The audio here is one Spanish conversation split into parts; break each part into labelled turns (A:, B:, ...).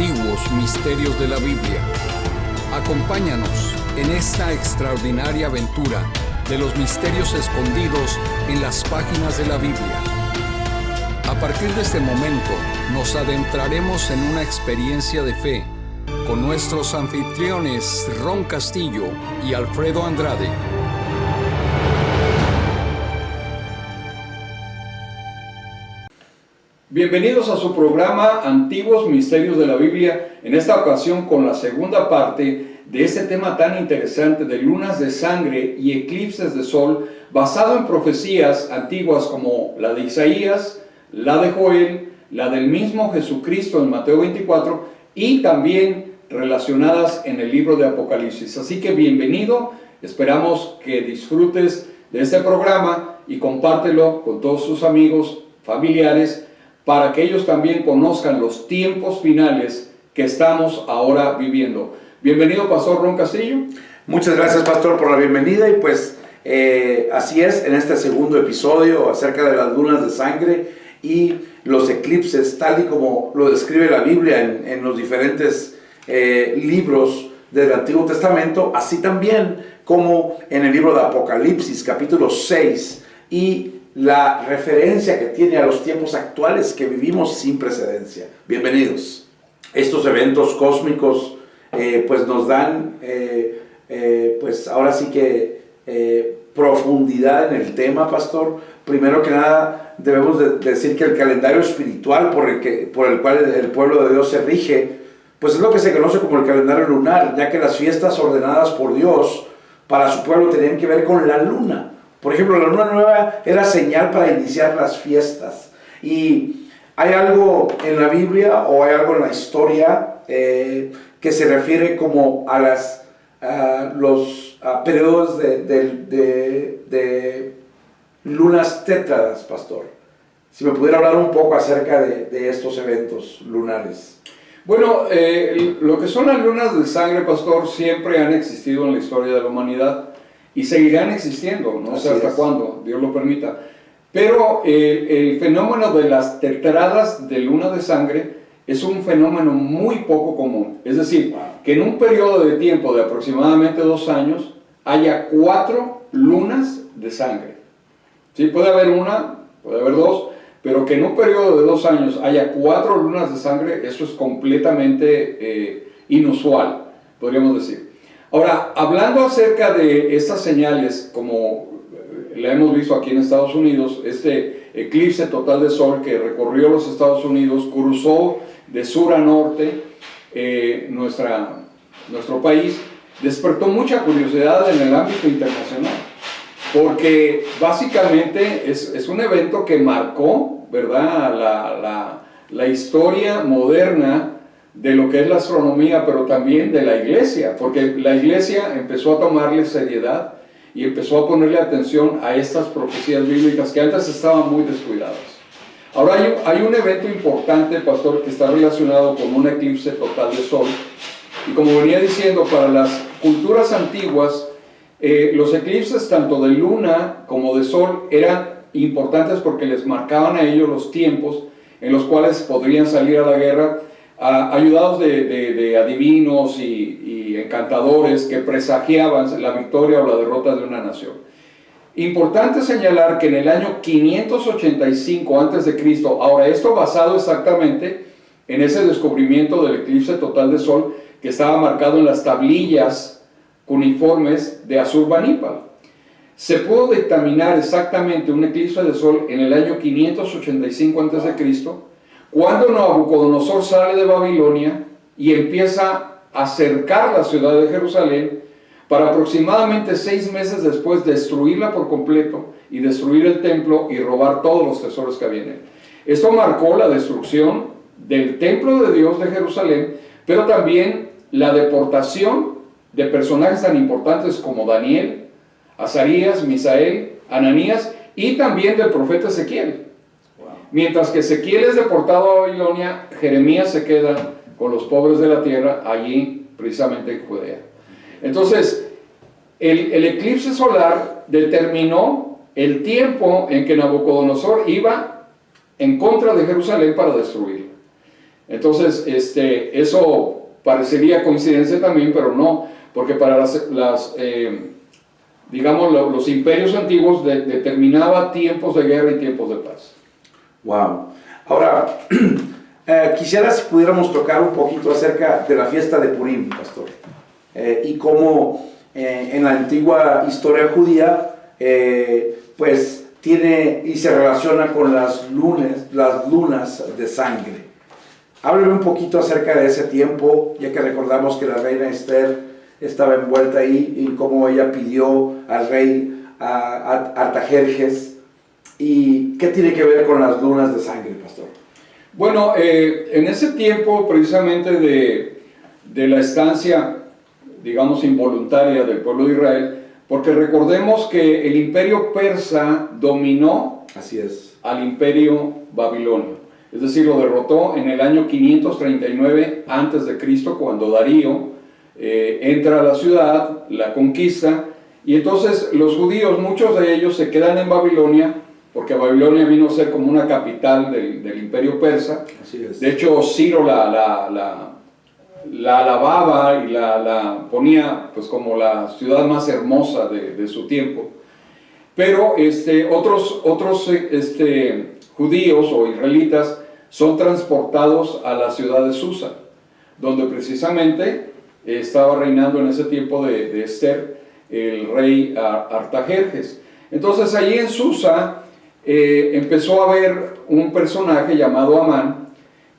A: Antiguos Misterios de la Biblia. Acompáñanos en esta extraordinaria aventura de los misterios escondidos en las páginas de la Biblia. A partir de este momento, nos adentraremos en una experiencia de fe con nuestros anfitriones Ron Castillo y Alfredo Andrade. Bienvenidos a su programa Antiguos Misterios de la Biblia, en esta ocasión con la segunda parte de este tema tan interesante de lunas de sangre y eclipses de sol, basado en profecías antiguas como la de Isaías, la de Joel, la del mismo Jesucristo en Mateo 24 y también relacionadas en el libro de Apocalipsis. Así que bienvenido, esperamos que disfrutes de este programa y compártelo con todos sus amigos, familiares, para que ellos también conozcan los tiempos finales que estamos ahora viviendo. Bienvenido, Pastor Ron Castillo.
B: Muchas gracias, Pastor, por la bienvenida. Y pues así es, en este segundo episodio acerca de las lunas de sangre y los eclipses, tal y como lo describe la Biblia en los diferentes libros del Antiguo Testamento, así también como en el libro de Apocalipsis, capítulo 6, y la referencia que tiene a los tiempos actuales que vivimos sin precedencia. Bienvenidos. Estos eventos cósmicos pues nos dan pues ahora sí que profundidad en el tema, Pastor. Primero que nada debemos decir que el calendario espiritual por el cual el pueblo de Dios se rige, pues es lo que se conoce como el calendario lunar, ya que las fiestas ordenadas por Dios para su pueblo tenían que ver con la luna. Por ejemplo, la luna nueva era señal para iniciar las fiestas. Y hay algo en la Biblia o hay algo en la historia que se refiere como a los periodos de lunas tétradas, Pastor. Si me pudiera hablar un poco acerca de estos eventos lunares.
A: Bueno, lo que son las lunas de sangre, Pastor, siempre han existido en la historia de la humanidad. Y seguirán existiendo, no sé hasta cuándo, Dios lo permita. Pero el fenómeno de las tetradas de luna de sangre es un fenómeno muy poco común. Es decir, que en un periodo de tiempo de aproximadamente 2 años haya 4 lunas de sangre. Sí, puede haber una, puede haber 2, pero que en un periodo de 2 años haya 4 lunas de sangre, eso es completamente inusual, podríamos decir. Ahora, hablando acerca de estas señales, como la hemos visto aquí en Estados Unidos, este eclipse total de sol que recorrió los Estados Unidos, cruzó de sur a norte nuestro país, despertó mucha curiosidad en el ámbito internacional, porque básicamente es un evento que marcó, ¿verdad?, la historia moderna de lo que es la astronomía, pero también de la iglesia, porque la iglesia empezó a tomarle seriedad y empezó a ponerle atención a estas profecías bíblicas que antes estaban muy descuidadas. Ahora hay un evento importante, Pastor, que está relacionado con un eclipse total de sol, y como venía diciendo, para las culturas antiguas, los eclipses tanto de luna como de sol eran importantes porque les marcaban a ellos los tiempos en los cuales podrían salir a la guerra, ayudados de adivinos y encantadores que presagiaban la victoria o la derrota de una nación. Importante señalar que en el año 585 a.C., ahora esto basado exactamente en ese descubrimiento del eclipse total de sol que estaba marcado en las tablillas cuneiformes de Asurbanipal, se pudo dictaminar exactamente un eclipse de sol en el año 585 a.C., cuando Nabucodonosor sale de Babilonia y empieza a cercar la ciudad de Jerusalén para aproximadamente 6 meses después destruirla por completo y destruir el templo y robar todos los tesoros que había en él. Esto marcó la destrucción del templo de Dios de Jerusalén, pero también la deportación de personajes tan importantes como Daniel, Azarías, Misael, Ananías y también del profeta Ezequiel. Mientras que Ezequiel es deportado a Babilonia, Jeremías se queda con los pobres de la tierra allí, precisamente en Judea. Entonces, el eclipse solar determinó el tiempo en que Nabucodonosor iba en contra de Jerusalén para destruirla. Entonces, eso parecería coincidencia también, pero no, porque para digamos, los imperios antiguos determinaba tiempos de guerra y tiempos de paz.
B: Wow. Ahora, quisiera si pudiéramos tocar un poquito acerca de la fiesta de Purim, pastor, y cómo en la antigua historia judía, pues tiene y se relaciona con las lunas de sangre. Hábleme un poquito acerca de ese tiempo, ya que recordamos que la reina Esther estaba envuelta ahí y cómo ella pidió al rey Artajerjes. ¿Y qué tiene que ver con las lunas de sangre, pastor?
A: Bueno, en ese tiempo precisamente de la estancia, digamos, involuntaria del pueblo de Israel, porque recordemos que el imperio persa dominó
B: Así es.
A: al imperio babilonio. Es decir, lo derrotó en el año 539 a.C., cuando Darío entra a la ciudad, la conquista, y entonces los judíos, muchos de ellos se quedan en Babilonia, porque Babilonia vino a ser como una capital del imperio persa.
B: Así es.
A: De hecho, Ciro la alababa y la ponía pues como la ciudad más hermosa de su tiempo. Pero otros judíos o israelitas son transportados a la ciudad de Susa, donde precisamente estaba reinando en ese tiempo de Esther el rey Artajerjes. Entonces allí en Susa empezó a haber un personaje llamado Amán,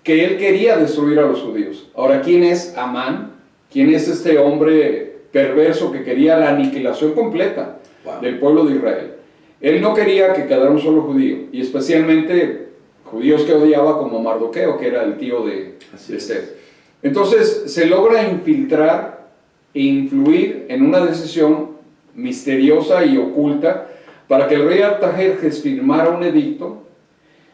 A: que él quería destruir a los judíos. Ahora, ¿quién es Amán? ¿Quién es este hombre perverso que quería la aniquilación completa del pueblo de Israel? Él no quería que quedara un solo judío, y especialmente judíos que odiaba, como Mardoqueo, que era el tío de Esther. Entonces se logra infiltrar e influir en una decisión misteriosa y oculta para que el rey Artajerjes firmara un edicto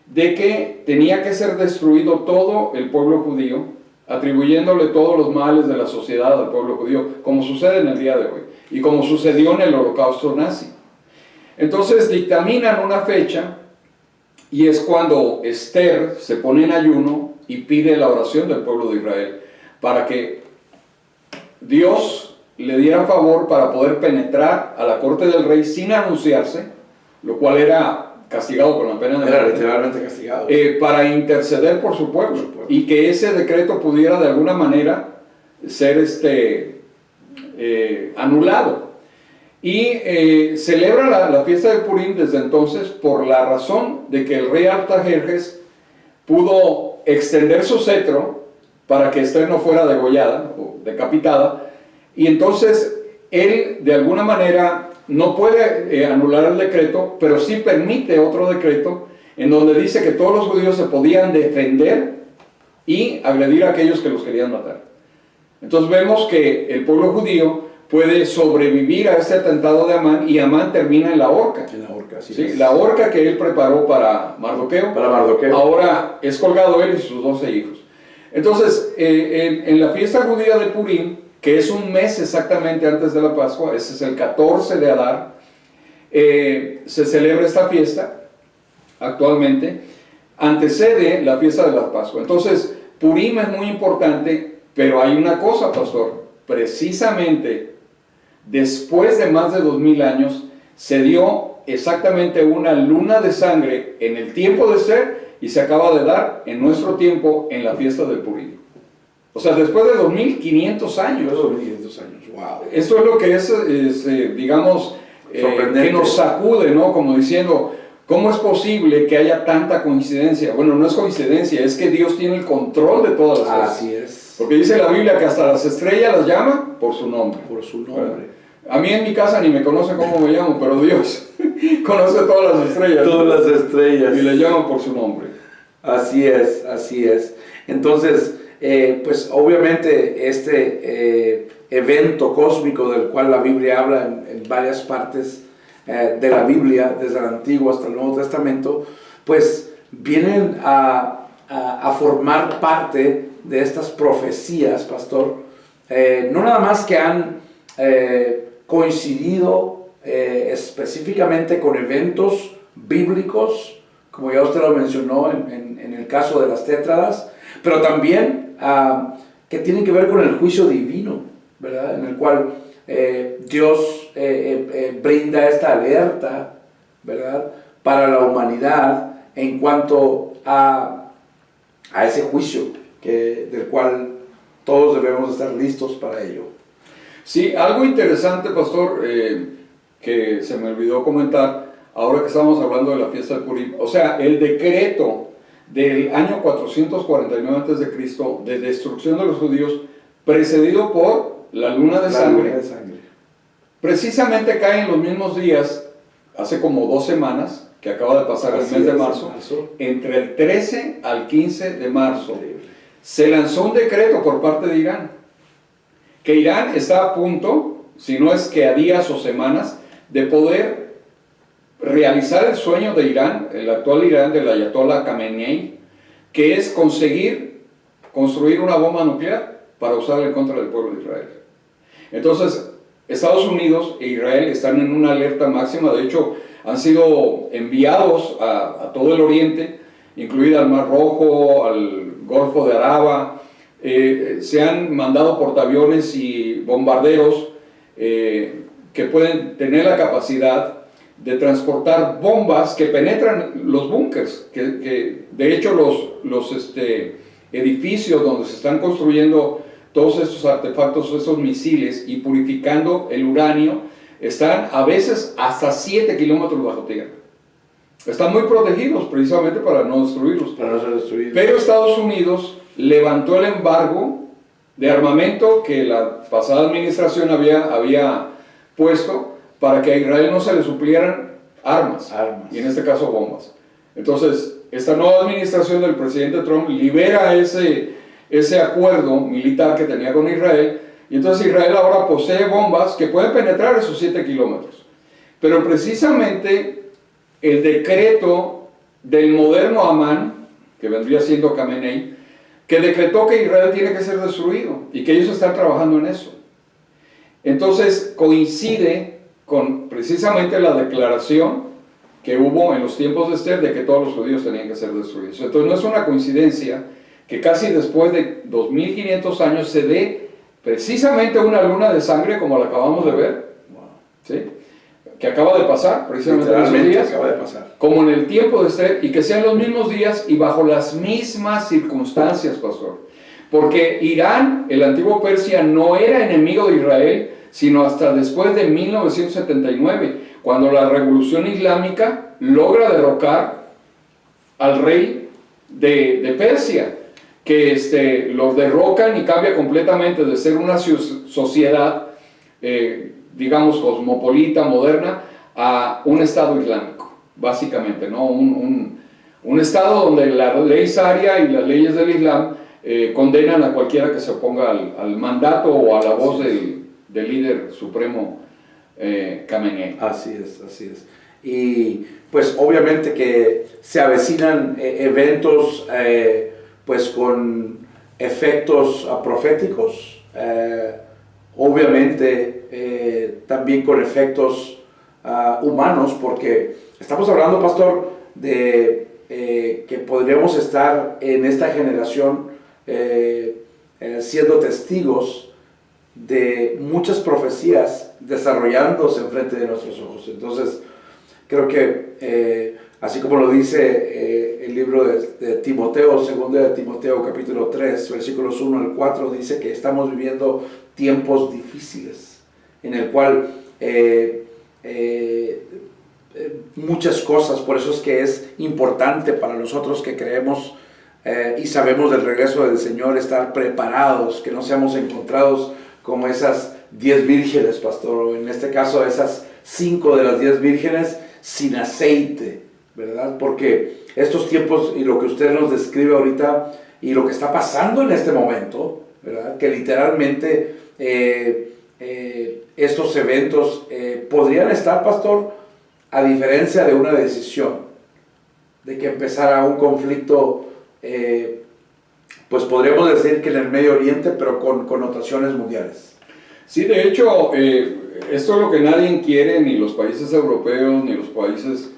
A: de que tenía que ser destruido todo el pueblo judío, atribuyéndole todos los males de la sociedad al pueblo judío, como sucede en el día de hoy, y como sucedió en el Holocausto nazi. Entonces dictaminan una fecha, y es cuando Esther se pone en ayuno y pide la oración del pueblo de Israel, para que Dios le diera favor para poder penetrar a la corte del rey sin anunciarse, lo cual era castigado con la pena de muerte.
B: Era literalmente castigado.
A: Para interceder por su pueblo, y que ese decreto pudiera de alguna manera ser anulado. Y celebra la fiesta de Purim desde entonces por la razón de que el rey Artajerjes pudo extender su cetro para que Esther no fuera degollada o decapitada, y entonces él de alguna manera no puede anular el decreto, pero sí permite otro decreto en donde dice que todos los judíos se podían defender y agredir a aquellos que los querían matar. Entonces vemos que el pueblo judío puede sobrevivir a este atentado de Amán, y Amán termina en la horca.
B: En la horca, sí.
A: ¿Sí? La horca que él preparó para Mardoqueo.
B: Para Mardoqueo.
A: Ahora es colgado él y sus 12 hijos. Entonces, en la fiesta judía de Purim, que es un mes exactamente antes de la Pascua, ese es el 14 de Adar, se celebra esta fiesta actualmente, antecede la fiesta de la Pascua. Entonces, Purim es muy importante, pero hay una cosa, pastor, precisamente después de más de 2000 años, se dio exactamente una luna de sangre en el tiempo de Esther, y se acaba de dar en nuestro tiempo en la fiesta del Purim. O sea, después de 2500 años.
B: 2500 años, wow.
A: Esto es lo que es digamos, que nos sacude, ¿no? Como diciendo, ¿cómo es posible que haya tanta coincidencia? Bueno, no es coincidencia, es que Dios tiene el control de todas las cosas.
B: Así es.
A: Porque dice la Biblia que hasta las estrellas las llama por su nombre.
B: Por su nombre.
A: A mí en mi casa ni me conocen cómo me llamo, pero Dios conoce todas las estrellas.
B: Todas las estrellas.
A: Y le llaman por su nombre.
B: Así es, así es. Entonces, pues obviamente este evento cósmico del cual la Biblia habla en varias partes de la Biblia, desde el Antiguo hasta el Nuevo Testamento, pues vienen a formar parte de estas profecías, pastor, no nada más que han coincidido específicamente con eventos bíblicos, como ya usted lo mencionó en el caso de las tétradas, pero también que tienen que ver con el juicio divino, ¿verdad? En el cual Dios brinda esta alerta, ¿verdad?, para la humanidad en cuanto a ese juicio del cual todos debemos estar listos para ello.
A: Sí, algo interesante, pastor, que se me olvidó comentar, ahora que estamos hablando de la fiesta del Purim, o sea, el decreto del año 449 a.C. de destrucción de los judíos, precedido por la luna de sangre, precisamente cae en los mismos días, hace como 2 semanas, que acaba de pasar el mes de marzo, entre el 13 al 15 de marzo, se lanzó un decreto por parte de Irán, que Irán está a punto, si no es que a días o semanas, de poder realizar el sueño de Irán, el actual Irán del Ayatollah Khamenei, que es conseguir construir una bomba nuclear para usarla en contra del pueblo de Israel. Entonces, Estados Unidos e Israel están en una alerta máxima. De hecho, han sido enviados a todo el Oriente, incluida al Mar Rojo, al Golfo de Araba. Se han mandado portaaviones y bombarderos que pueden tener la capacidad de transportar bombas que penetran los búnkers, que de hecho los edificios donde se están construyendo todos estos artefactos, estos misiles y purificando el uranio, están a veces hasta 7 kilómetros bajo tierra. Están muy protegidos precisamente para no destruirlos.
B: Para no ser destruidos.
A: Pero Estados Unidos levantó el embargo de armamento que la pasada administración había puesto para que a Israel no se le suplieran armas, y en este caso bombas. Entonces, esta nueva administración del presidente Trump libera ese acuerdo militar que tenía con Israel, y entonces Israel ahora posee bombas que pueden penetrar esos 7 kilómetros. Pero precisamente el decreto del moderno Amán, que vendría siendo Khamenei, que decretó que Israel tiene que ser destruido y que ellos están trabajando en eso. Entonces coincide con precisamente la declaración que hubo en los tiempos de Esther de que todos los judíos tenían que ser destruidos. Entonces no es una coincidencia que casi después de 2500 años se dé precisamente una luna de sangre como la acabamos de ver, ¿sí?, que acaba de pasar precisamente en esos días,
B: acaba de pasar,
A: como en el tiempo de Esther, y que sean los mismos días y bajo las mismas circunstancias, pastor. Porque Irán, el antiguo Persia, no era enemigo de Israel, sino hasta después de 1979, cuando la revolución islámica logra derrocar al rey de Persia, que los derrocan y cambia completamente de ser una sociedad, digamos, cosmopolita, moderna, a un estado islámico, básicamente, ¿no? Un estado donde la ley sharia y las leyes del Islam condenan a cualquiera que se oponga al mandato o a la voz del líder supremo Khamenei.
B: Así es. Y pues obviamente que se avecinan eventos pues con efectos proféticos, obviamente también con efectos humanos, porque estamos hablando, pastor, de que podríamos estar en esta generación siendo testigos de muchas profecías desarrollándose enfrente de nuestros ojos. Entonces, creo que así como lo dice el libro de Timoteo, 2 de Timoteo capítulo 3, versículos 1 al 4, dice que estamos viviendo tiempos difíciles, en el cual muchas cosas, por eso es que es importante para nosotros que creemos y sabemos del regreso del Señor estar preparados, que no seamos encontrados como esas 10 vírgenes, pastor, o en este caso esas 5 de las 10 vírgenes sin aceite, ¿verdad? Porque estos tiempos y lo que usted nos describe ahorita y lo que está pasando en este momento, ¿verdad?, que literalmente estos eventos podrían estar, pastor, a diferencia de una decisión, de que empezara un conflicto, pues podríamos decir que en el Medio Oriente, pero con connotaciones mundiales.
A: Sí, de hecho, esto es lo que nadie quiere, ni los países europeos, ni los países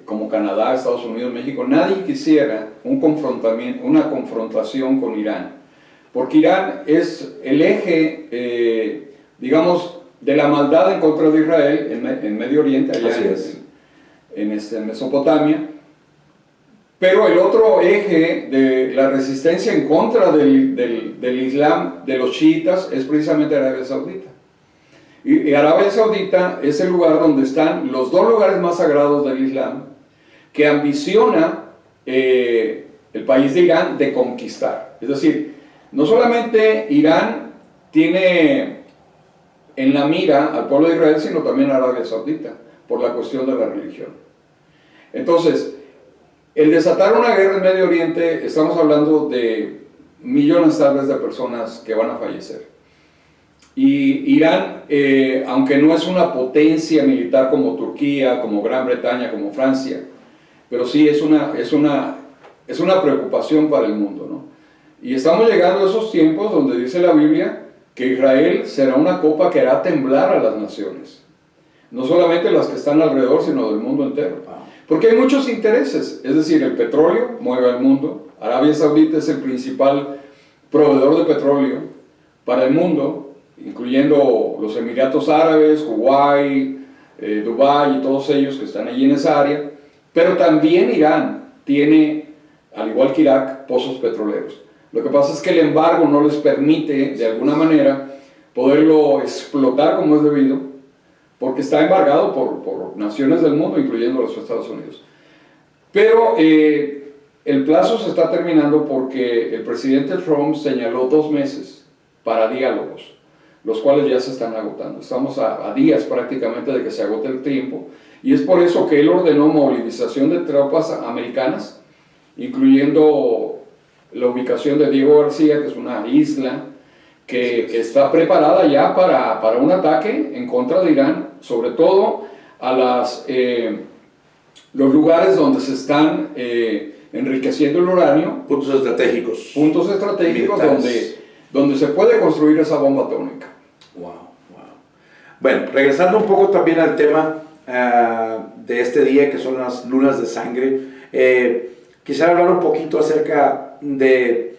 A: como Canadá, Estados Unidos, México, nadie quisiera una confrontación con Irán, porque Irán es el eje, digamos, de la maldad en contra de Israel en Medio Oriente, allá en Mesopotamia, pero el otro eje de la resistencia en contra del Islam, de los chiitas, es precisamente Arabia Saudita. Y Arabia Saudita es el lugar donde están los dos lugares más sagrados del Islam, que ambiciona el país de Irán de conquistar. Es decir, no solamente Irán tiene en la mira al pueblo de Israel, sino también a Arabia Saudita, por la cuestión de la religión. Entonces, el desatar una guerra en Medio Oriente, estamos hablando de millones tal vez de personas que van a fallecer. Y Irán, aunque no es una potencia militar como Turquía, como Gran Bretaña, como Francia, pero sí es una preocupación para el mundo, ¿no? Y estamos llegando a esos tiempos donde dice la Biblia que Israel será una copa que hará temblar a las naciones. No solamente las que están alrededor, sino del mundo entero. Porque hay muchos intereses, es decir, el petróleo mueve al mundo. Arabia Saudita es el principal proveedor de petróleo para el mundo, incluyendo los Emiratos Árabes, Kuwait, Dubái y todos ellos que están allí en esa área. Pero también Irán tiene, al igual que Irak, pozos petroleros. Lo que pasa es que el embargo no les permite, de alguna manera, poderlo explotar como es debido, porque está embargado por naciones del mundo, incluyendo los Estados Unidos. Pero el plazo se está terminando porque el presidente Trump señaló 2 meses para diálogos, los cuales ya se están agotando. Estamos a días prácticamente de que se agote el tiempo, y es por eso que él ordenó movilización de tropas americanas, incluyendo la ubicación de Diego García, que es una isla que está preparada ya para un ataque en contra de Irán, sobre todo a los lugares donde se están enriqueciendo el uranio.
B: Puntos estratégicos.
A: Puntos estratégicos donde se puede construir esa bomba atómica.
B: Wow. Bueno, regresando un poco también al tema de este día, que son las lunas de sangre, quisiera hablar un poquito acerca de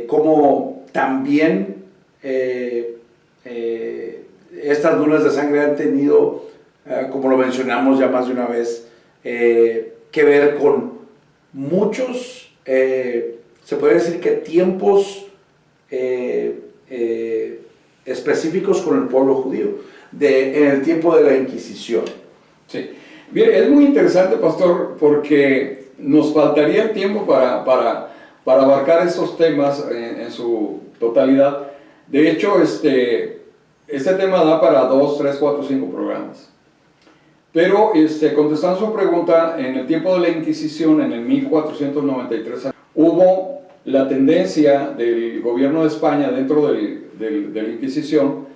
B: cómo también estas lunas de sangre han tenido, como lo mencionamos ya más de una vez, que ver con muchos, se puede decir que tiempos específicos con el pueblo judío, en el tiempo de la Inquisición.
A: Sí. Bien, es muy interesante, pastor, porque nos faltaría el tiempo para abarcar estos temas en su totalidad. De hecho, este tema da para 2, 3, 4, 5 programas. Pero contestando su pregunta, en el tiempo de la Inquisición, en el 1493, hubo la tendencia del gobierno de España dentro de la Inquisición,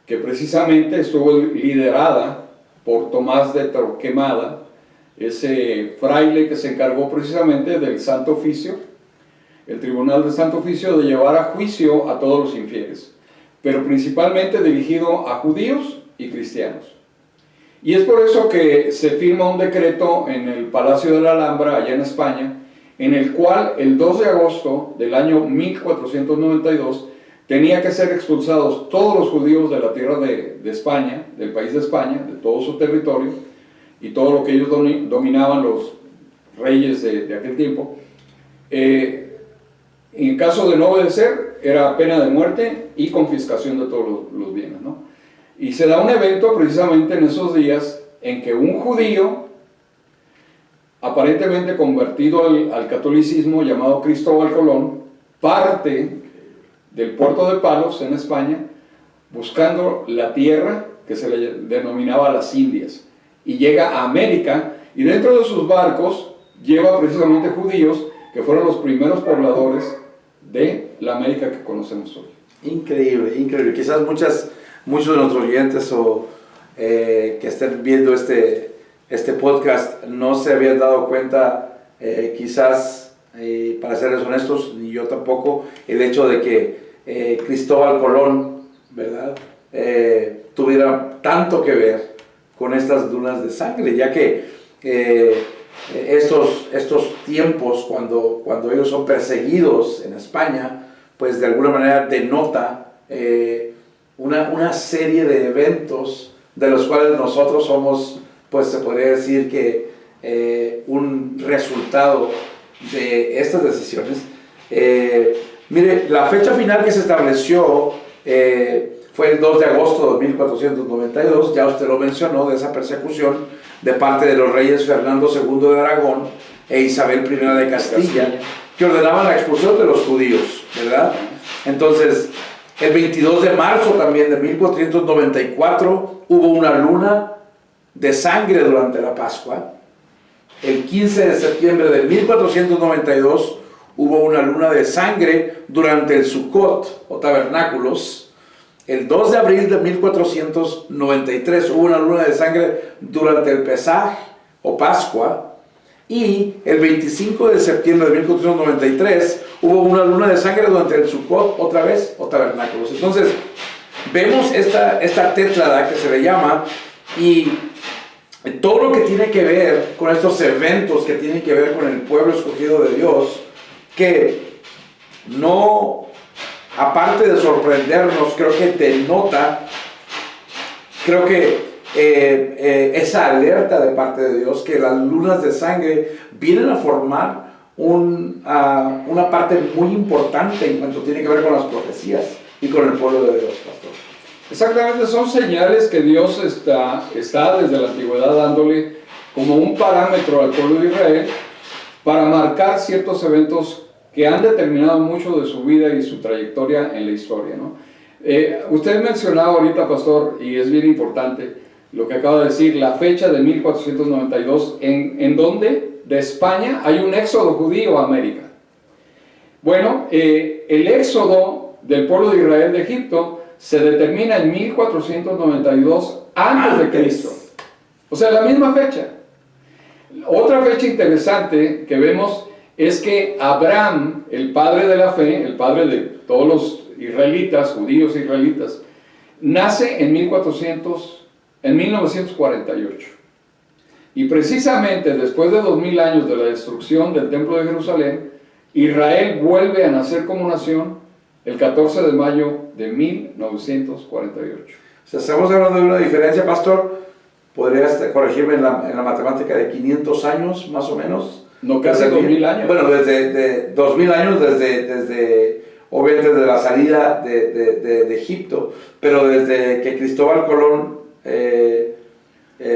A: que precisamente estuvo liderada por Tomás de Torquemada, ese fraile que se encargó precisamente del Santo Oficio, el Tribunal del Santo Oficio, de llevar a juicio a todos los infieles, pero principalmente dirigido a judíos y cristianos. Y es por eso que se firma un decreto en el Palacio de la Alhambra, allá en España, en el cual el 2 de agosto del año 1492 tenía que ser expulsados todos los judíos de la tierra de España, del país de España, de todo su territorio, y todo lo que ellos dominaban, los reyes de aquel tiempo. En caso de no obedecer, era pena de muerte y confiscación de todos los bienes, ¿no? Y se da un evento precisamente en esos días en que un judío, aparentemente convertido al catolicismo, llamado Cristóbal Colón, parte del puerto de Palos, en España, buscando la tierra que se le denominaba las Indias, y llega a América, y dentro de sus barcos lleva precisamente judíos que fueron los primeros pobladores de la América que conocemos hoy.
B: Increíble, increíble. Quizás muchos de nuestros oyentes que estén viendo este podcast no se habían dado cuenta, quizás, para serles honestos, ni yo tampoco, el hecho de que Cristóbal Colón, ¿verdad?, tuviera tanto que ver con estas lunas de sangre, ya que estos tiempos cuando ellos son perseguidos en España, pues de alguna manera denota una serie de eventos de los cuales nosotros somos, pues se podría decir que un resultado de estas decisiones. Mire, la fecha final que se estableció fue el 2 de agosto de 1492, ya usted lo mencionó, de esa persecución de parte de los reyes Fernando II de Aragón e Isabel I de Castilla, que ordenaban la expulsión de los judíos, ¿verdad? Entonces, el 22 de marzo también de 1494 hubo una luna de sangre durante la Pascua. El 15 de septiembre de 1492 hubo una luna de sangre durante el Sukkot o tabernáculos. El 2 de abril de 1493 hubo una luna de sangre durante el Pesaj o Pascua. Y el 25 de septiembre de 1493 hubo una luna de sangre durante el Sukkot otra vez o tabernáculos. Entonces vemos esta tétrada que se le llama, y todo lo que tiene que ver con estos eventos que tienen que ver con el pueblo escogido de Dios, que no, aparte de sorprendernos, creo que denota, esa alerta de parte de Dios, que las lunas de sangre vienen a formar una parte muy importante en cuanto tiene que ver con las profecías y con el pueblo de Dios, pastor.
A: Exactamente, son señales que Dios está desde la antigüedad dándole como un parámetro al pueblo de Israel para marcar ciertos eventos que han determinado mucho de su vida y su trayectoria en la historia, ¿no? Usted mencionaba ahorita, pastor, y es bien importante lo que acaba de decir, la fecha de 1492, ¿en dónde? De España hay un éxodo judío a América. Bueno, el éxodo del pueblo de Israel de Egipto se determina en 1492 antes de Cristo. O sea, la misma fecha. Otra fecha interesante que vemos es que Abraham, el padre de la fe, el padre de todos los israelitas, judíos israelitas, nace en 1948. Y precisamente después de 2000 años de la destrucción del Templo de Jerusalén, Israel vuelve a nacer como nación el 14 de mayo de 1948.
B: O sea, estamos hablando de una diferencia, pastor, podrías corregirme en la matemática, de 500 años más o menos.
A: No, casi 2000 años.
B: Bueno, desde 2000 años, obviamente desde la salida de Egipto, pero desde que Cristóbal Colón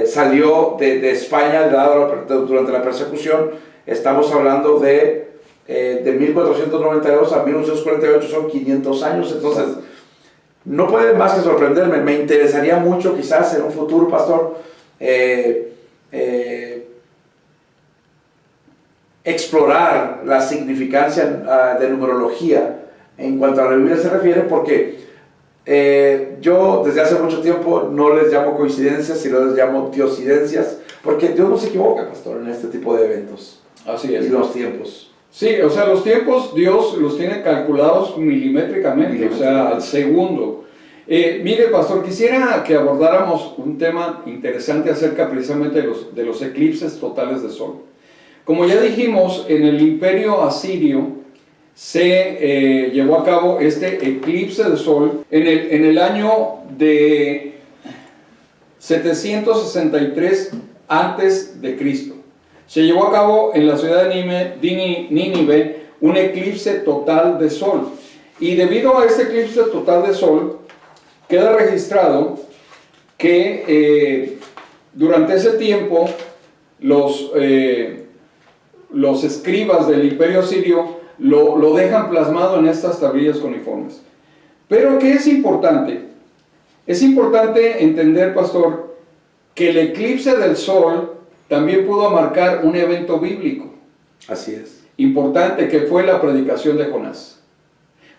B: salió de España durante la persecución, estamos hablando de 1492 a 1948, son 500 años. Entonces no puede más que sorprenderme. Me interesaría mucho quizás en un futuro, pastor, explorar la significancia de numerología en cuanto a la Biblia se refiere, porque yo desde hace mucho tiempo no les llamo coincidencias, sino les llamo diosidencias, porque Dios no se equivoca, pastor, en este tipo de eventos.
A: Así es.
B: Y los tiempos.
A: Sí, o sea, los tiempos Dios los tiene calculados milimétricamente, o sea, al segundo. Mire, pastor, quisiera que abordáramos un tema interesante acerca precisamente de los eclipses totales de sol. Como ya dijimos, en el imperio asirio se llevó a cabo este eclipse de sol en el año de 763 antes de Cristo. Se llevó a cabo en la ciudad de Nínive un eclipse total de sol. Y debido a este eclipse total de sol, queda registrado que durante ese tiempo los escribas del imperio sirio lo dejan plasmado en estas tablillas cuneiformes. Pero ¿qué es importante? Es importante entender, pastor, que el eclipse del sol también pudo marcar un evento bíblico.
B: Así es.
A: Importante, que fue la predicación de Jonás.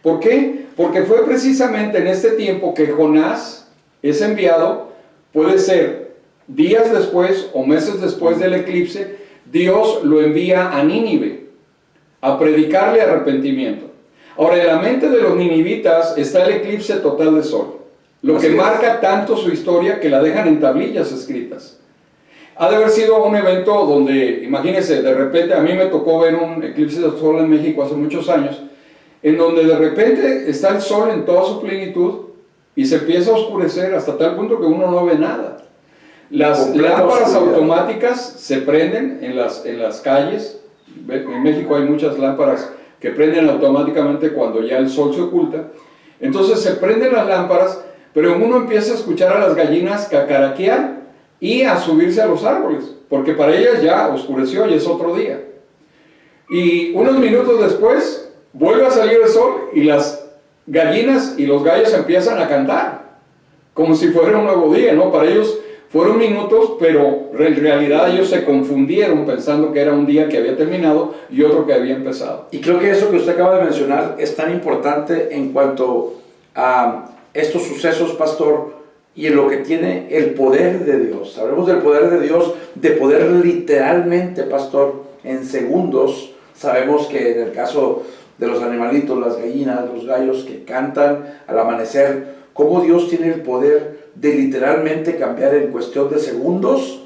A: ¿Por qué? Porque fue precisamente en este tiempo que Jonás es enviado, puede ser días después o meses después del eclipse, Dios lo envía a Nínive a predicarle arrepentimiento. Ahora, en la mente de los ninivitas está el eclipse total de sol, lo que marca tanto su historia que la dejan en tablillas escritas. Ha de haber sido un evento donde, imagínense, de repente a mí me tocó ver un eclipse de sol en México hace muchos años, en donde de repente está el sol en toda su plenitud y se empieza a oscurecer hasta tal punto que uno no ve nada. Las
B: Completa
A: lámparas
B: oscuridad.
A: automáticas se prenden en las calles. En México hay muchas lámparas que prenden automáticamente cuando ya el sol se oculta. Entonces se prenden las lámparas, pero uno empieza a escuchar a las gallinas cacaraquear y a subirse a los árboles, porque para ellas ya oscureció y es otro día. Y unos minutos después vuelve a salir el sol y las gallinas y los gallos empiezan a cantar, como si fuera un nuevo día, ¿no? Para ellos fueron minutos, pero en realidad ellos se confundieron pensando que era un día que había terminado y otro que había empezado.
B: Y creo que eso que usted acaba de mencionar es tan importante en cuanto a estos sucesos, pastor, y en lo que tiene el poder de Dios. Hablemos del poder de Dios, de poder literalmente, pastor, en segundos. Sabemos que en el caso de los animalitos, las gallinas, los gallos que cantan al amanecer, cómo Dios tiene el poder de literalmente cambiar en cuestión de segundos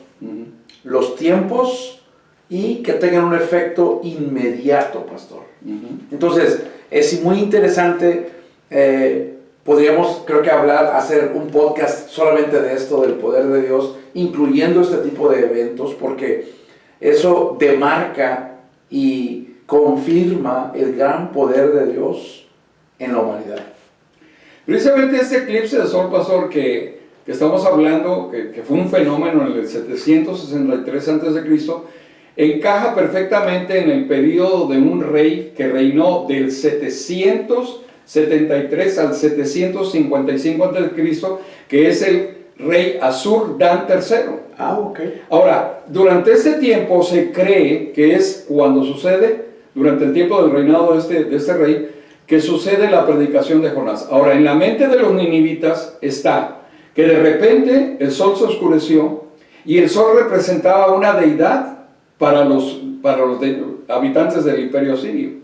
B: los tiempos y que tengan un efecto inmediato, pastor. Entonces, es muy interesante. Podríamos, creo que hacer un podcast solamente de esto, del poder de Dios, incluyendo este tipo de eventos, porque eso demarca y confirma el gran poder de Dios en la humanidad.
A: Precisamente este eclipse de sol, pastor, que estamos hablando, que fue un fenómeno en el 763 a.C., encaja perfectamente en el periodo de un rey que reinó del 773 al 755 a.C., que es el rey Ashur-dan III.
B: Ok.
A: Ahora, durante este tiempo se cree que es cuando sucede, durante el tiempo del reinado de este rey, que sucede la predicación de Jonás. Ahora, en la mente de los ninivitas está que de repente el sol se oscureció y el sol representaba una deidad para los habitantes del imperio asirio.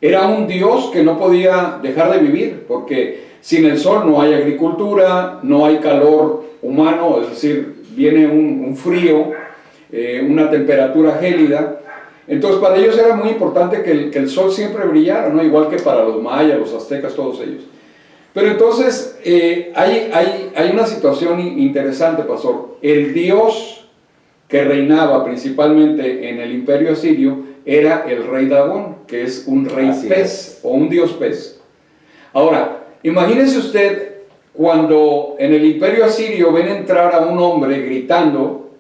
A: Era un dios que no podía dejar de vivir, porque sin el sol no hay agricultura, no hay calor humano, es decir, viene un frío, una temperatura gélida. Entonces para ellos era muy importante que el sol siempre brillara, ¿no? Igual que para los mayas, los aztecas, todos ellos. Pero entonces hay una situación interesante, pastor. El dios que reinaba principalmente en el imperio asirio era el rey Dagón, que es un rey pez o un dios pez. Ahora, imagínese usted cuando en el imperio asirio ven entrar a un hombre gritando: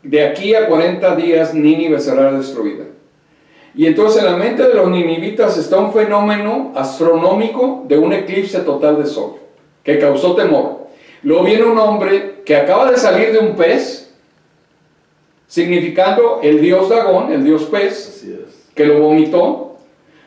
A: de aquí a 40 días Nínive será destruida. Y entonces en la mente de los ninivitas está un fenómeno astronómico de un eclipse total de sol, que causó temor. Luego viene un hombre que acaba de salir de un pez, significando el dios Dagón, el dios pez, que lo vomitó,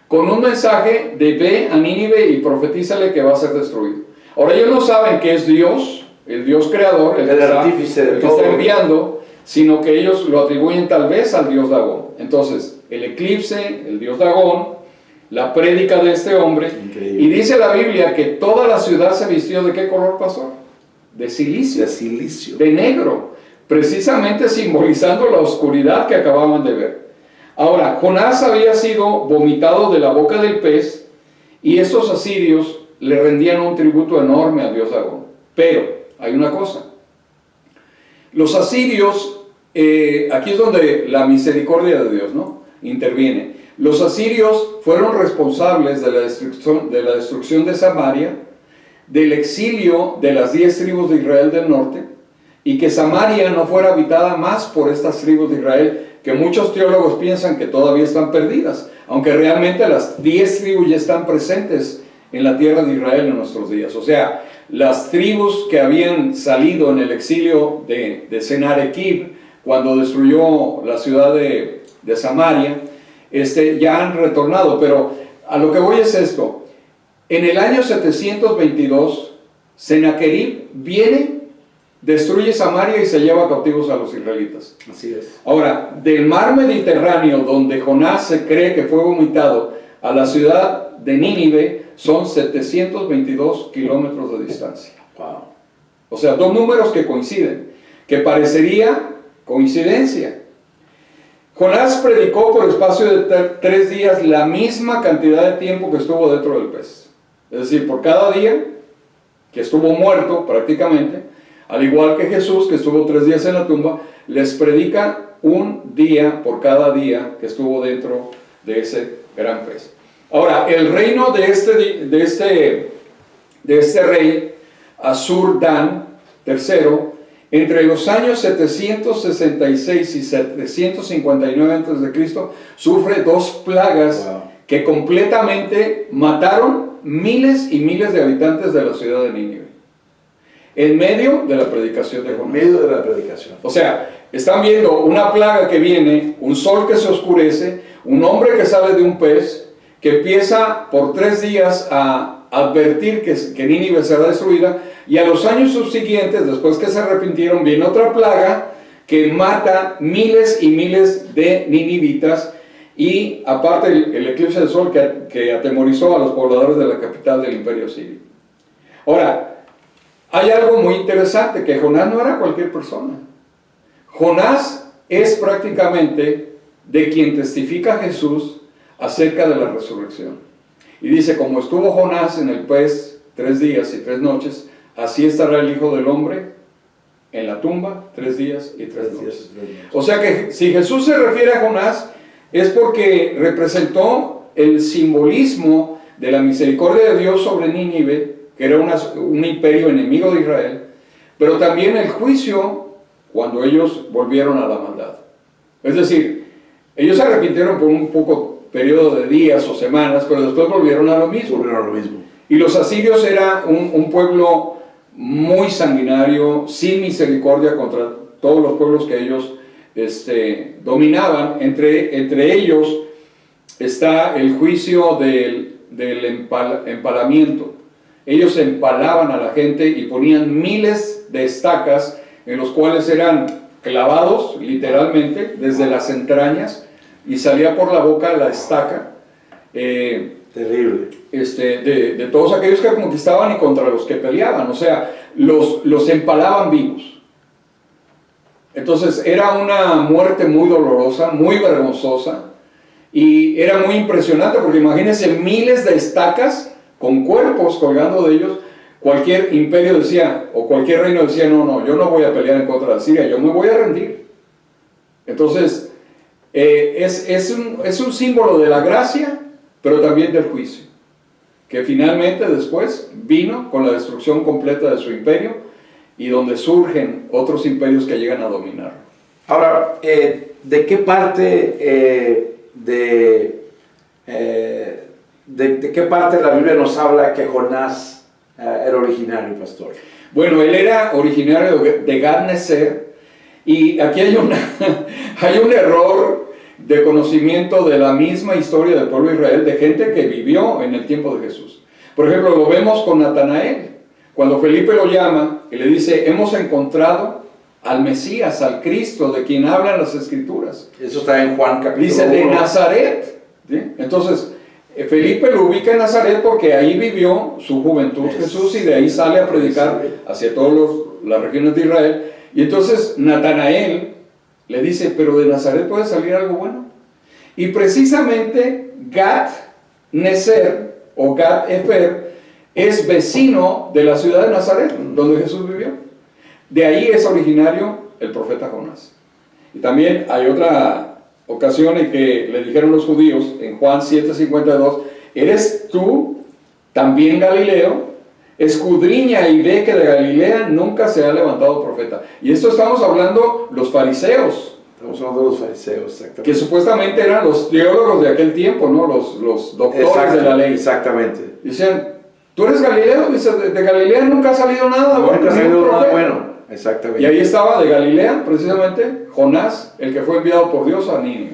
A: con un mensaje de ve a Nínive y profetízale que va a ser destruido. Ahora ellos no saben que es Dios, el Dios creador, el
B: artífice de
A: el que
B: todo.
A: está enviando, sino que ellos lo atribuyen tal vez al dios Dagón. Entonces, el eclipse, el dios Dagón, la prédica de este hombre,
B: Increíble.
A: y dice la Biblia que toda la ciudad se vistió ¿de qué color, pasó? De silicio,
B: De silicio.
A: de negro, precisamente simbolizando la oscuridad que acababan de ver. Ahora, Jonás había sido vomitado de la boca del pez y estos asirios le rendían un tributo enorme al dios Dagón. Pero hay una cosa: los asirios, aquí es donde la misericordia de Dios, ¿no?, interviene. Los asirios fueron responsables de la destrucción de Samaria, del exilio de las 10 tribus de Israel del norte, y que Samaria no fuera habitada más por estas tribus de Israel, que muchos teólogos piensan que todavía están perdidas, aunque realmente las 10 tribus ya están presentes en la tierra de Israel en nuestros días. O sea, las tribus que habían salido en el exilio de Sennacherib, cuando destruyó la ciudad de Samaria, ya han retornado. Pero a lo que voy es esto: en el año 722, Sennacherib viene, destruye Samaria y se lleva cautivos a los israelitas.
B: Así es.
A: Ahora, del mar Mediterráneo, donde Jonás se cree que fue vomitado, a la ciudad de Nínive, son 722 kilómetros de distancia.
B: Wow.
A: O sea, dos números que coinciden, que parecería coincidencia. Jonás predicó por espacio de 3 días la misma cantidad de tiempo que estuvo dentro del pez. Es decir, por cada día que estuvo muerto prácticamente, al igual que Jesús, que estuvo 3 días en la tumba, les predica un día por cada día que estuvo dentro de ese gran pez. Ahora, el reino de este rey, Asur-Dan III, entre los años 766 y 759 a.C., sufre 2 plagas que completamente mataron miles y miles de habitantes de la ciudad de Nínive, en medio de la predicación de Jonás.
B: En medio de la predicación.
A: O sea, están viendo una plaga que viene, un sol que se oscurece, un hombre que sale de un pez, que empieza por 3 días a advertir que Nínive será destruida, y a los años subsiguientes, después que se arrepintieron, viene otra plaga que mata miles y miles de ninivitas, y aparte el eclipse del sol que atemorizó a los pobladores de la capital del imperio sirio. Ahora, hay algo muy interesante, que Jonás no era cualquier persona. Jonás es prácticamente de quien testifica Jesús acerca de la resurrección. Y dice, como estuvo Jonás en el pez 3 días y 3 noches, así estará el Hijo del Hombre en la tumba 3 días y 3 noches. O sea que si Jesús se refiere a Jonás, es porque representó el simbolismo de la misericordia de Dios sobre Nínive, que era un imperio enemigo de Israel, pero también el juicio cuando ellos volvieron a la maldad. Es decir, ellos se arrepintieron por un poco periodo de días o semanas, pero después volvieron a lo mismo. Y los asirios era un pueblo muy sanguinario, sin misericordia contra todos los pueblos que ellos dominaban. Entre ellos está el juicio del empalamiento. Ellos empalaban a la gente y ponían miles de estacas en los cuales eran clavados literalmente desde las entrañas y salía por la boca la estaca.
B: Terrible.
A: De todos aquellos que conquistaban y contra los que peleaban, o sea, los empalaban vivos. Entonces era una muerte muy dolorosa, muy vergonzosa, y era muy impresionante porque imagínense miles de estacas con cuerpos colgando de ellos. Cualquier imperio decía, o cualquier reino decía, no, yo no voy a pelear en contra de Siria, yo me voy a rendir. Entonces, es un símbolo de la gracia, pero también del juicio, que finalmente después vino con la destrucción completa de su imperio, y donde surgen otros imperios que llegan a dominar.
B: Ahora, ¿de qué parte de qué parte de la Biblia nos habla que Jonás era originario, pastor?
A: Bueno, él era originario de Gad-Neser, y aquí hay un error de conocimiento de la misma historia del pueblo de Israel, de gente que vivió en el tiempo de Jesús. Por ejemplo, lo vemos con Natanael, cuando Felipe lo llama y le dice, hemos encontrado al Mesías, al Cristo, de quien hablan las Escrituras.
B: Eso está en Juan capítulo 1.
A: Dice, de Nazaret. ¿Sí? Entonces, Felipe lo ubica en Nazaret porque ahí vivió su juventud Jesús, y de ahí sale a predicar hacia todas las regiones de Israel. Y entonces Natanael le dice, pero de Nazaret puede salir algo bueno. Y precisamente Gad-Neser o Gad-Efer es vecino de la ciudad de Nazaret, donde Jesús vivió. De ahí es originario el profeta Jonás. Y también hay otra ocasión en que le dijeron los judíos, en Juan 7:52, ¿eres tú también Galileo? Escudriña y ve que de Galilea nunca se ha levantado profeta. Y esto estamos hablando los fariseos.
B: Estamos hablando de los fariseos, exactamente.
A: Que supuestamente eran los teólogos de aquel tiempo, ¿no? Los doctores de la ley.
B: Exactamente.
A: Dicen, ¿tú eres Galileo? Dice, de Galilea nunca ha salido nada bueno.
B: Nunca ha salido nada bueno. Exactamente.
A: Y ahí estaba de Galilea, precisamente, Jonás, el que fue enviado por Dios a Nínive.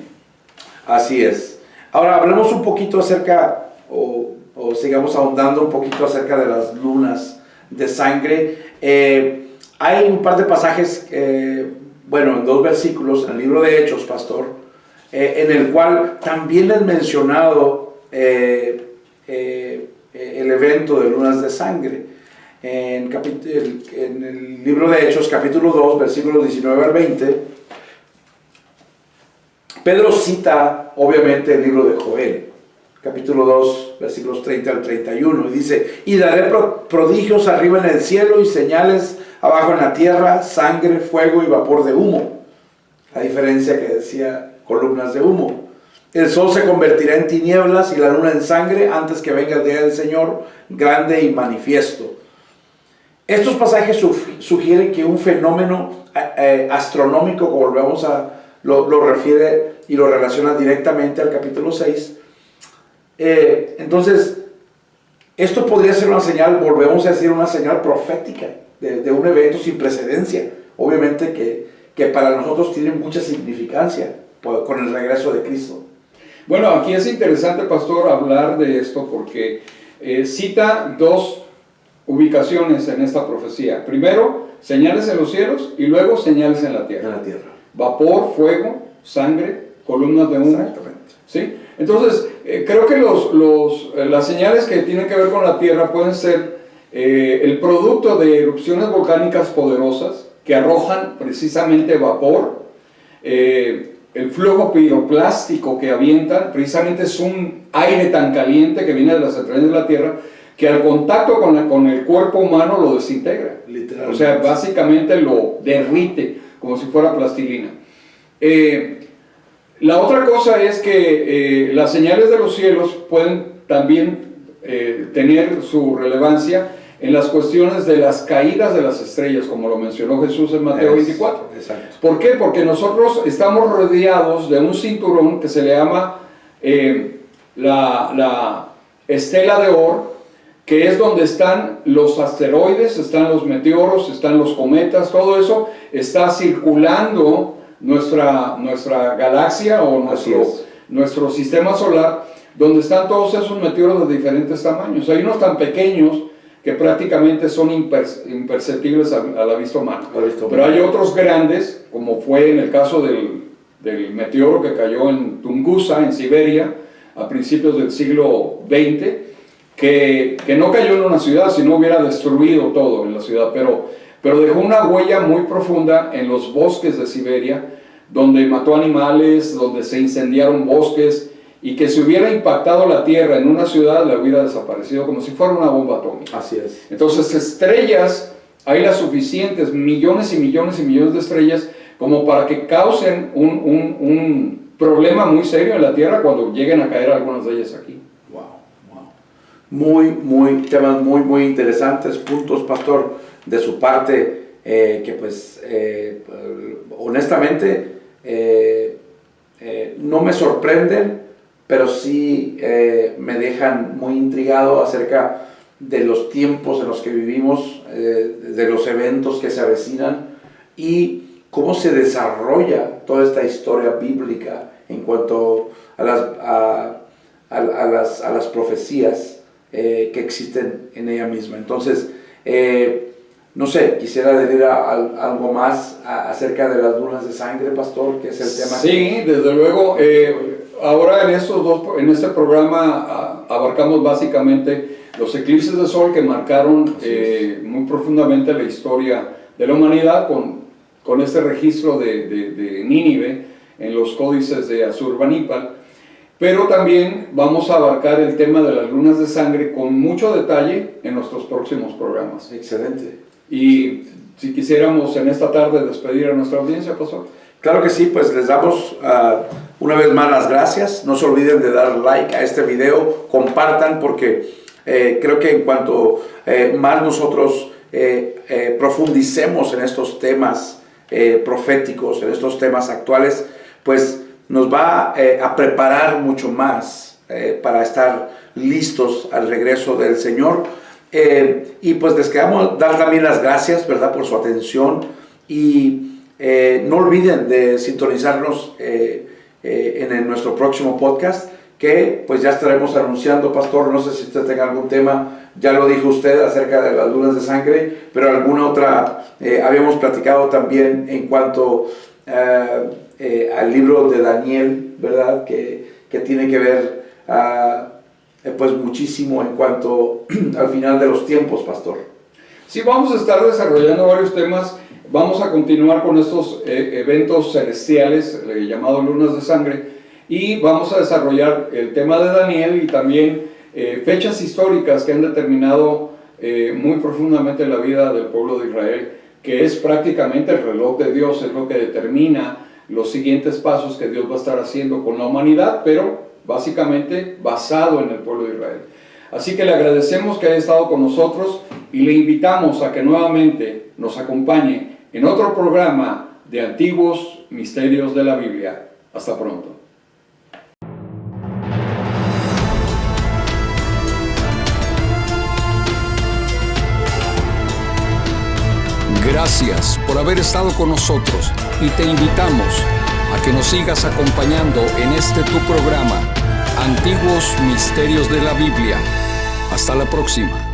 B: Así es. Ahora hablemos un poquito acerca, o sigamos ahondando un poquito acerca de las lunas de sangre. Hay un par de pasajes, bueno, en 2 versículos, en el libro de Hechos, pastor, en el cual también es mencionado el evento de lunas de sangre. En el libro de Hechos, capítulo 2, versículos 19 al 20, Pedro cita obviamente el libro de Joel, capítulo 2, versículos 30 al 31, y dice: y daré prodigios arriba en el cielo y señales abajo en la tierra, sangre, fuego y vapor de humo. A diferencia que decía columnas de humo. El sol se convertirá en tinieblas y la luna en sangre antes que venga el día del Señor grande y manifiesto. Estos pasajes sugieren que un fenómeno astronómico, como lo refiere y lo relaciona directamente al capítulo 6. Entonces, esto podría ser una señal, volvemos a decir, una señal profética de un evento sin precedencia. Obviamente que para nosotros tiene mucha significancia con el regreso de Cristo.
A: Bueno, aquí es interesante, pastor, hablar de esto porque cita dos ubicaciones en esta profecía. Primero, señales en los cielos y luego señales en la tierra.
B: En la tierra.
A: Vapor, fuego, sangre, columnas de humo.
B: Exactamente.
A: ¿Sí? Entonces, creo que las señales que tienen que ver con la tierra pueden ser el producto de erupciones volcánicas poderosas que arrojan precisamente vapor. El flujo piroplástico que avientan precisamente es un aire tan caliente que viene de las entrañas de la tierra que al contacto con el cuerpo humano lo desintegra.
B: Literalmente.
A: O sea, básicamente lo derrite como si fuera plastilina. La otra cosa es que las señales de los cielos pueden también tener su relevancia en las cuestiones de las caídas de las estrellas, como lo mencionó Jesús en Mateo 24.
B: Exacto.
A: ¿Por qué? Porque nosotros estamos rodeados de un cinturón que se le llama la estela de Oort, que es donde están los asteroides, están los meteoros, están los cometas, todo eso está circulando nuestra galaxia o nuestro sistema solar, donde están todos esos meteoros de diferentes tamaños. Hay unos tan pequeños que prácticamente son imperceptibles a la vista humana. Pero hay otros grandes, como fue en el caso del meteoro que cayó en Tunguska, en Siberia, a principios del siglo XX, que no cayó en una ciudad, sino hubiera destruido todo en la ciudad, pero dejó una huella muy profunda en los bosques de Siberia, donde mató animales, donde se incendiaron bosques, y que si hubiera impactado la Tierra en una ciudad, la hubiera desaparecido como si fuera una bomba atómica.
B: Así es.
A: Entonces, estrellas, hay las suficientes, millones y millones y millones de estrellas, como para que causen un problema muy serio en la Tierra cuando lleguen a caer algunas de ellas aquí.
B: Temas muy interesantes, puntos, pastor, de su parte, que pues, honestamente, no me sorprenden, pero sí me dejan muy intrigado acerca de los tiempos en los que vivimos, de los eventos que se avecinan y cómo se desarrolla toda esta historia bíblica en cuanto a las profecías que existen en ella misma. Entonces, no sé, quisiera decir algo más acerca de las lunas de sangre, pastor, que es el tema.
A: Sí, desde luego. Ahora en este programa abarcamos básicamente los eclipses de sol que marcaron muy profundamente la historia de la humanidad con este registro de Nínive en los códices de Asurbanipal. Pero también vamos a abarcar el tema de las lunas de sangre con mucho detalle en nuestros próximos programas.
B: Excelente.
A: Y si quisiéramos en esta tarde despedir a nuestra audiencia, pastor.
B: Claro que sí, pues les damos una vez más las gracias. No se olviden de dar like a este video, compartan, porque creo que en cuanto más nosotros profundicemos en estos temas proféticos, en estos temas actuales, pues nos va a preparar mucho más para estar listos al regreso del Señor. Y pues les queremos dar también las gracias, ¿verdad?, por su atención, y no olviden de sintonizarnos en nuestro próximo podcast, que pues ya estaremos anunciando, pastor. No sé si usted tenga algún tema, ya lo dijo usted acerca de las lunas de sangre, pero alguna otra, habíamos platicado también en cuanto al libro de Daniel, ¿verdad?, que tiene que ver pues muchísimo en cuanto al final de los tiempos, pastor.
A: Sí, vamos a estar desarrollando varios temas. Vamos a continuar con estos eventos celestiales llamados lunas de sangre, y vamos a desarrollar el tema de Daniel y también fechas históricas que han determinado muy profundamente la vida del pueblo de Israel, que es prácticamente el reloj de Dios, es lo que determina los siguientes pasos que Dios va a estar haciendo con la humanidad, pero básicamente basado en el pueblo de Israel. Así que le agradecemos que haya estado con nosotros y le invitamos a que nuevamente nos acompañe en otro programa de Antiguos Misterios de la Biblia. Hasta pronto.
C: Gracias por haber estado con nosotros y te invitamos a que nos sigas acompañando en este tu programa, Antiguos Misterios de la Biblia. Hasta la próxima.